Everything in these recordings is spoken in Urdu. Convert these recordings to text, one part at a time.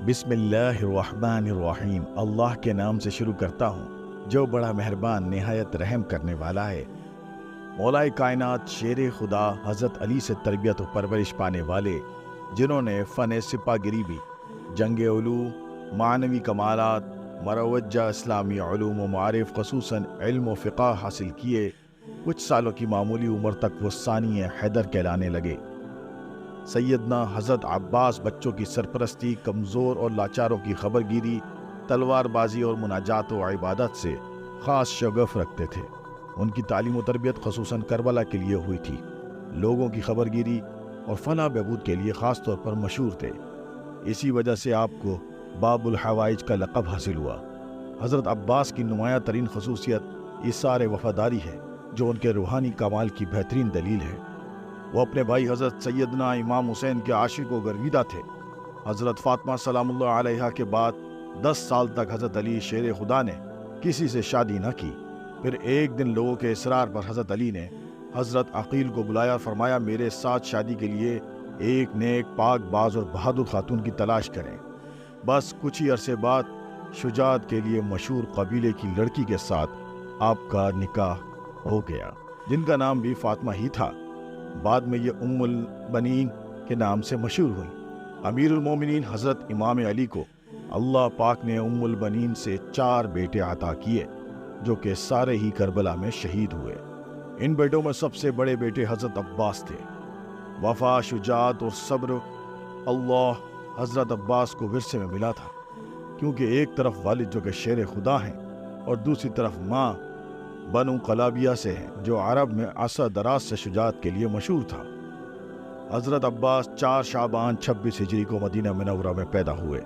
بسم اللہ الرحمن الرحیم، اللہ کے نام سے شروع کرتا ہوں جو بڑا مہربان نہایت رحم کرنے والا ہے۔ مولا کائنات شیر خدا حضرت علی سے تربیت و پرورش پانے والے، جنہوں نے فن سپاہ گری بھی، جنگ علوم، معنوی کمالات، مروجہ اسلامی علوم و معارف خصوصاً علم و فقہ حاصل کیے، کچھ سالوں کی معمولی عمر تک وہ ثانی حیدر کہلانے لگے۔ سیدنا حضرت عباس بچوں کی سرپرستی، کمزور اور لاچاروں کی خبر گیری، تلوار بازی اور مناجات و عبادت سے خاص شغف رکھتے تھے۔ ان کی تعلیم و تربیت خصوصاً کربلا کے لیے ہوئی تھی۔ لوگوں کی خبر گیری اور فلاح بہبود کے لیے خاص طور پر مشہور تھے۔ اسی وجہ سے آپ کو باب الحوائج کا لقب حاصل ہوا۔ حضرت عباس کی نمایاں ترین خصوصیت ایثار وفاداری ہے، جو ان کے روحانی کمال کی بہترین دلیل ہے۔ وہ اپنے بھائی حضرت سیدنا امام حسین کے عاشق و گرویدہ تھے۔ حضرت فاطمہ سلام اللہ علیہا کے بعد 10 سال تک حضرت علی شیر خدا نے کسی سے شادی نہ کی۔ پھر ایک دن لوگوں کے اصرار پر حضرت علی نے حضرت عقیل کو بلایا، فرمایا میرے ساتھ شادی کے لیے ایک نیک، پاک باز اور بہادر خاتون کی تلاش کریں۔ بس کچھ ہی عرصے بعد شجاعت کے لیے مشہور قبیلے کی لڑکی کے ساتھ آپ کا نکاح ہو گیا، جن کا نام بھی فاطمہ ہی تھا۔ بعد میں یہ ام البنین کے نام سے مشہور ہوئی۔ امیر المومنین حضرت امام علی کو اللہ پاک نے ام البنین سے 4 بیٹے عطا کیے، جو کہ سارے ہی کربلا میں شہید ہوئے۔ ان بیٹوں میں سب سے بڑے بیٹے حضرت عباس تھے۔ وفا، شجاعت اور صبر اللہ حضرت عباس کو ورثے میں ملا تھا، کیونکہ ایک طرف والد جو کہ شیر خدا ہیں اور دوسری طرف ماں بنو قلابیہ سے ہیں، جو عرب میں عصا دراز سے شجاعت کے لیے مشہور تھا۔ حضرت عباس 4 شعبان 26 ہجری کو مدینہ منورہ میں پیدا ہوئے۔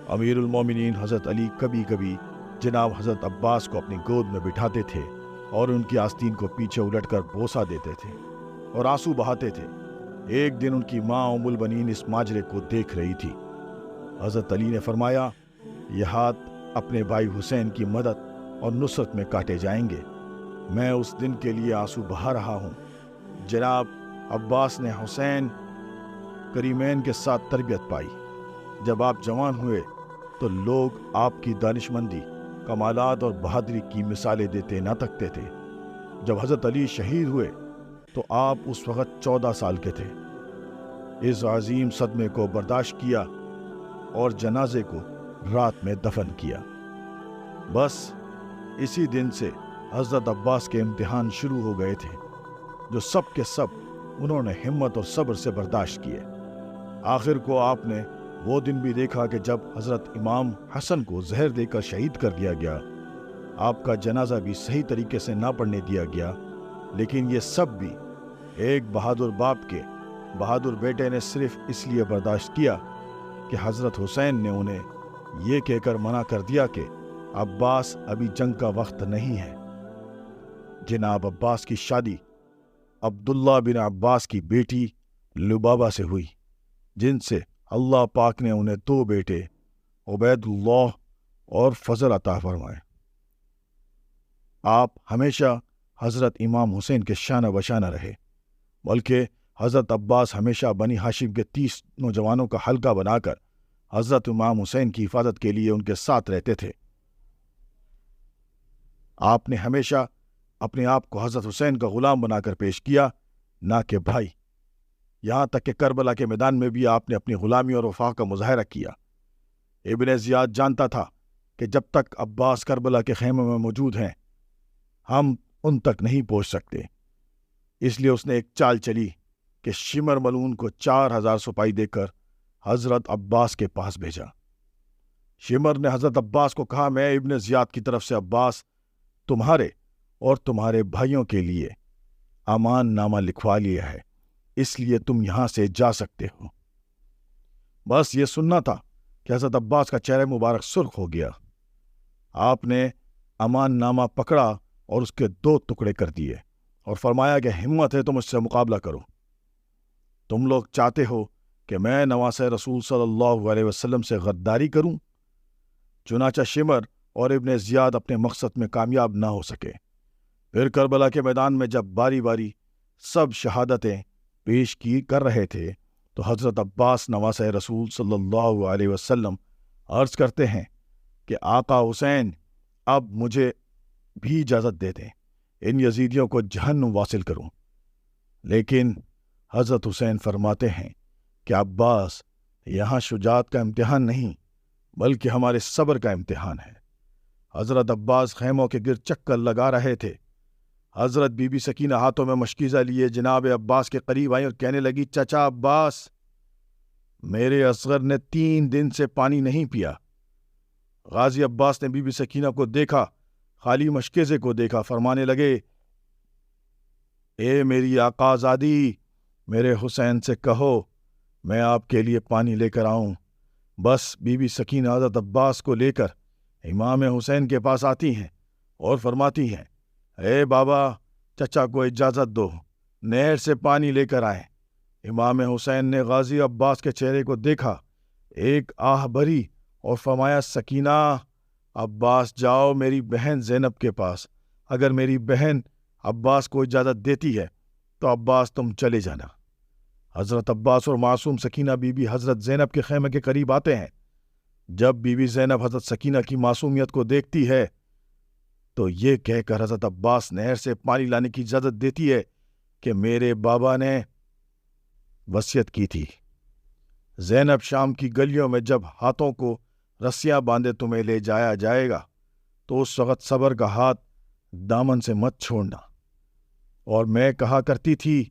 امیر المومنین حضرت علی کبھی کبھی جناب حضرت عباس کو اپنی گود میں بٹھاتے تھے اور ان کی آستین کو پیچھے الٹ کر بوسہ دیتے تھے اور آنسو بہاتے تھے۔ ایک دن ان کی ماں ام البنین اس ماجرے کو دیکھ رہی تھی۔ حضرت علی نے فرمایا، یہ ہاتھ اپنے بھائی حسین کی مدد اور نصرت میں کاٹے جائیں گے۔ میں اس دن کے لیے آنسو بہا رہا ہوں۔ جناب عباس نے حسین کریمین کے ساتھ تربیت پائی۔ جب آپ جوان ہوئے تو لوگ آپ کی دانشمندی، کمالات اور بہادری کی مثالیں دیتے نہ تکتے تھے۔ جب حضرت علی شہید ہوئے تو آپ اس وقت 14 سال کے تھے۔ اس عظیم صدمے کو برداشت کیا اور جنازے کو رات میں دفن کیا۔ بس اسی دن سے حضرت عباس کے امتحان شروع ہو گئے تھے، جو سب کے سب انہوں نے ہمت اور صبر سے برداشت کیے۔ آخر کو آپ نے وہ دن بھی دیکھا کہ جب حضرت امام حسن کو زہر دے کر شہید کر دیا گیا۔ آپ کا جنازہ بھی صحیح طریقے سے نہ پڑھنے دیا گیا، لیکن یہ سب بھی ایک بہادر باپ کے بہادر بیٹے نے صرف اس لیے برداشت کیا کہ حضرت حسین نے انہیں یہ کہہ کر منع کر دیا کہ عباس ابھی جنگ کا وقت نہیں ہے۔ جناب عباس کی شادی عبداللہ بن عباس کی بیٹی لبابہ سے ہوئی، جن سے اللہ پاک نے انہیں 2 بیٹے عبید اللہ اور فضل عطا فرمائے۔ آپ ہمیشہ حضرت امام حسین کے شانہ بشانہ رہے، بلکہ حضرت عباس ہمیشہ بنی ہاشم کے 30 نوجوانوں کا حلقہ بنا کر حضرت امام حسین کی حفاظت کے لیے ان کے ساتھ رہتے تھے۔ آپ نے ہمیشہ اپنے آپ کو حضرت حسین کا غلام بنا کر پیش کیا، نہ کہ بھائی۔ یہاں تک کہ کربلا کے میدان میں بھی آپ نے اپنی غلامی اور وفا کا مظاہرہ کیا۔ ابن زیاد جانتا تھا کہ جب تک عباس کربلا کے خیمے میں موجود ہیں، ہم ان تک نہیں پہنچ سکتے۔ اس لیے اس نے ایک چال چلی کہ شمر ملعون کو 4000 سپاہی دے کر حضرت عباس کے پاس بھیجا۔ شمر نے حضرت عباس کو کہا، میں ابن زیاد کی طرف سے عباس تمہارے اور تمہارے بھائیوں کے لیے امان نامہ لکھوا لیا ہے، اس لیے تم یہاں سے جا سکتے ہو۔ بس یہ سننا تھا کہ حضرت عباس کا چہرہ مبارک سرخ ہو گیا۔ آپ نے امان نامہ پکڑا اور اس کے 2 ٹکڑے کر دیے اور فرمایا کہ ہمت ہے تو مجھ سے مقابلہ کرو۔ تم لوگ چاہتے ہو کہ میں نواسہ رسول صلی اللہ علیہ وسلم سے غداری کروں؟ چنانچہ شمر اور ابن زیاد اپنے مقصد میں کامیاب نہ ہو سکے۔ پھر کربلا کے میدان میں جب باری باری سب شہادتیں پیش کی کر رہے تھے تو حضرت عباس نواسہ رسول صلی اللہ علیہ وسلم عرض کرتے ہیں کہ آقا حسین اب مجھے بھی اجازت دے دیں، ان یزیدیوں کو جہنم واصل کروں۔ لیکن حضرت حسین فرماتے ہیں کہ عباس، یہاں شجاعت کا امتحان نہیں بلکہ ہمارے صبر کا امتحان ہے۔ حضرت عباس خیموں کے گرد چکر لگا رہے تھے۔ حضرت بی بی سکینہ ہاتھوں میں مشکیزہ لیے جناب عباس کے قریب آئیں اور کہنے لگی، چچا عباس، میرے اصغر نے 3 دن سے پانی نہیں پیا۔ غازی عباس نے بی بی سکینہ کو دیکھا، خالی مشکیزے کو دیکھا، فرمانے لگے، اے میری آقا زادی، میرے حسین سے کہو میں آپ کے لیے پانی لے کر آؤں۔ بس بی بی سکینہ حضرت عباس کو لے کر امام حسین کے پاس آتی ہیں اور فرماتی ہیں، اے بابا، چچا کو اجازت دو، نہر سے پانی لے کر آئیں۔ امام حسین نے غازی عباس کے چہرے کو دیکھا، ایک آہ بھری اور فرمایا، سکینہ، عباس جاؤ میری بہن زینب کے پاس، اگر میری بہن عباس کو اجازت دیتی ہے تو عباس تم چلے جانا۔ حضرت عباس اور معصوم سکینہ بی بی حضرت زینب کے خیمے کے قریب آتے ہیں۔ جب بی بی زینب حضرت سکینہ کی معصومیت کو دیکھتی ہے تو یہ کہہ کر حضرت عباس نہر سے پانی لانے کی اجازت دیتی ہے کہ میرے بابا نے وصیت کی تھی، زینب شام کی گلیوں میں جب ہاتھوں کو رسیاں باندھے تمہیں لے جایا جائے گا تو اس وقت صبر کا ہاتھ دامن سے مت چھوڑنا۔ اور میں کہا کرتی تھی،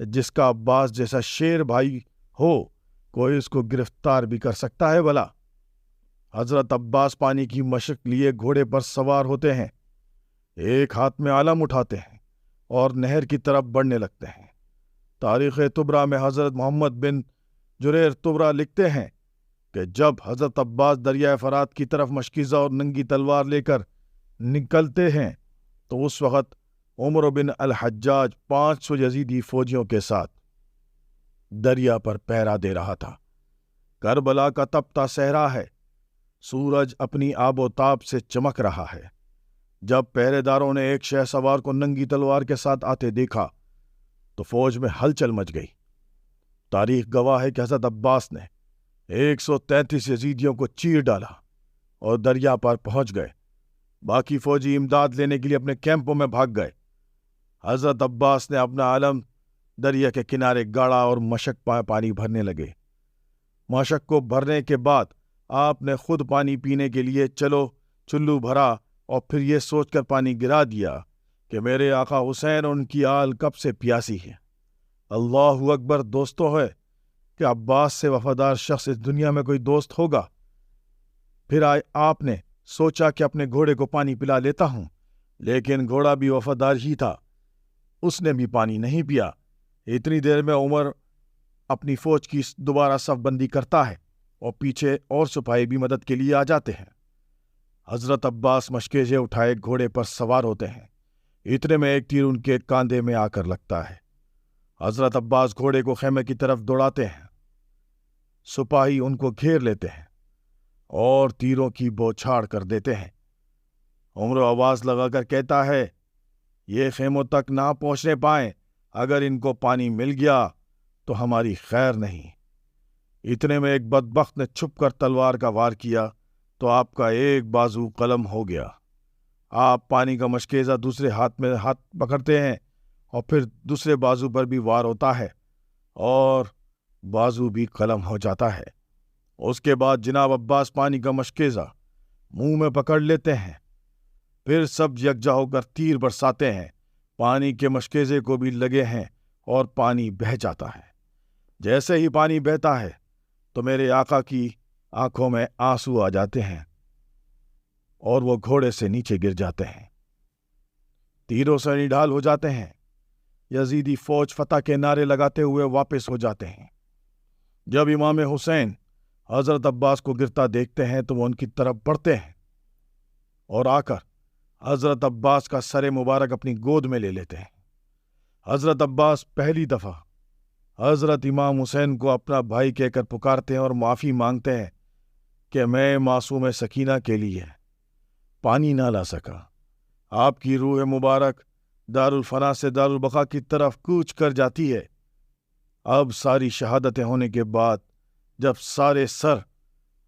جس کا عباس جیسا شیر بھائی ہو کوئی اس کو گرفتار بھی کر سکتا ہے بھلا۔ حضرت عباس پانی کی مشق لیے گھوڑے پر سوار ہوتے ہیں، ایک ہاتھ میں علم اٹھاتے ہیں اور نہر کی طرف بڑھنے لگتے ہیں۔ تاریخ طبرہ میں حضرت محمد بن جریر طبرہ لکھتے ہیں کہ جب حضرت عباس دریائے فرات کی طرف مشکیزہ اور ننگی تلوار لے کر نکلتے ہیں تو اس وقت عمر بن الحجاج 500 یزیدی فوجیوں کے ساتھ دریا پر پہرا دے رہا تھا۔ کربلا کا تپتا صحرا ہے، سورج اپنی آب و تاب سے چمک رہا ہے۔ جب پہرے داروں نے ایک شہ سوار کو ننگی تلوار کے ساتھ آتے دیکھا تو فوج میں ہلچل مچ گئی۔ تاریخ گواہ ہے کہ حضرت عباس نے 133 یزیدیوں کو چیر ڈالا اور دریا پر پہنچ گئے۔ باقی فوجی امداد لینے کے لیے اپنے کیمپوں میں بھاگ گئے۔ حضرت عباس نے اپنا علم دریا کے کنارے گاڑا اور مشک پانی بھرنے لگے۔ مشک کو بھرنے کے بعد آپ نے خود پانی پینے کے لیے چلو بھرا اور پھر یہ سوچ کر پانی گرا دیا کہ میرے آقا حسین اور ان کی آل کب سے پیاسی ہے۔ اللہ اکبر، دوستو ہے کہ عباس سے وفادار شخص اس دنیا میں کوئی دوست ہوگا۔ پھر آپ نے سوچا کہ اپنے گھوڑے کو پانی پلا لیتا ہوں، لیکن گھوڑا بھی وفادار ہی تھا، اس نے بھی پانی نہیں پیا۔ اتنی دیر میں عمر اپنی فوج کی دوبارہ صف بندی کرتا ہے اور پیچھے اور سپاہی بھی مدد کے لیے آ جاتے ہیں۔ حضرت عباس مشکیزے اٹھائے گھوڑے پر سوار ہوتے ہیں۔ اتنے میں ایک تیر ان کے کاندھے میں آ کر لگتا ہے۔ حضرت عباس گھوڑے کو خیمے کی طرف دوڑاتے ہیں، سپاہی ان کو گھیر لیتے ہیں اور تیروں کی بوچھاڑ کر دیتے ہیں۔ عمر آواز لگا کر کہتا ہے، یہ خیموں تک نہ پہنچنے پائیں، اگر ان کو پانی مل گیا تو ہماری خیر نہیں۔ اتنے میں ایک بدبخت نے چھپ کر تلوار کا وار کیا تو آپ کا ایک بازو قلم ہو گیا۔ آپ پانی کا مشکیزہ دوسرے ہاتھ میں پکڑتے ہیں اور پھر دوسرے بازو پر بھی وار ہوتا ہے اور بازو بھی قلم ہو جاتا ہے۔ اس کے بعد جناب عباس پانی کا مشکیزہ منہ میں پکڑ لیتے ہیں، پھر سب یکجا ہو کر تیر برساتے ہیں، پانی کے مشکیزے کو بھی لگے ہیں اور پانی بہہ جاتا ہے۔ جیسے ہی پانی بہتا ہے تو میرے آقا کی آنکھوں میں آنسو آ جاتے ہیں اور وہ گھوڑے سے نیچے گر جاتے ہیں، تیروں سے نڈھال ہو جاتے ہیں۔ یزیدی فوج فتح کے نعرے لگاتے ہوئے واپس ہو جاتے ہیں۔ جب امام حسین حضرت عباس کو گرتا دیکھتے ہیں تو وہ ان کی طرف بڑھتے ہیں اور آ کر حضرت عباس کا سر مبارک اپنی گود میں لے لیتے ہیں۔ حضرت عباس پہلی دفعہ حضرت امام حسین کو اپنا بھائی کہہ کر پکارتے ہیں اور معافی مانگتے ہیں کہ میں معصوم سکینہ کے لیے پانی نہ لا سکا۔ آپ کی روح مبارک دارالفنا سے دارالبقا کی طرف کوچ کر جاتی ہے۔ اب ساری شہادتیں ہونے کے بعد جب سارے سر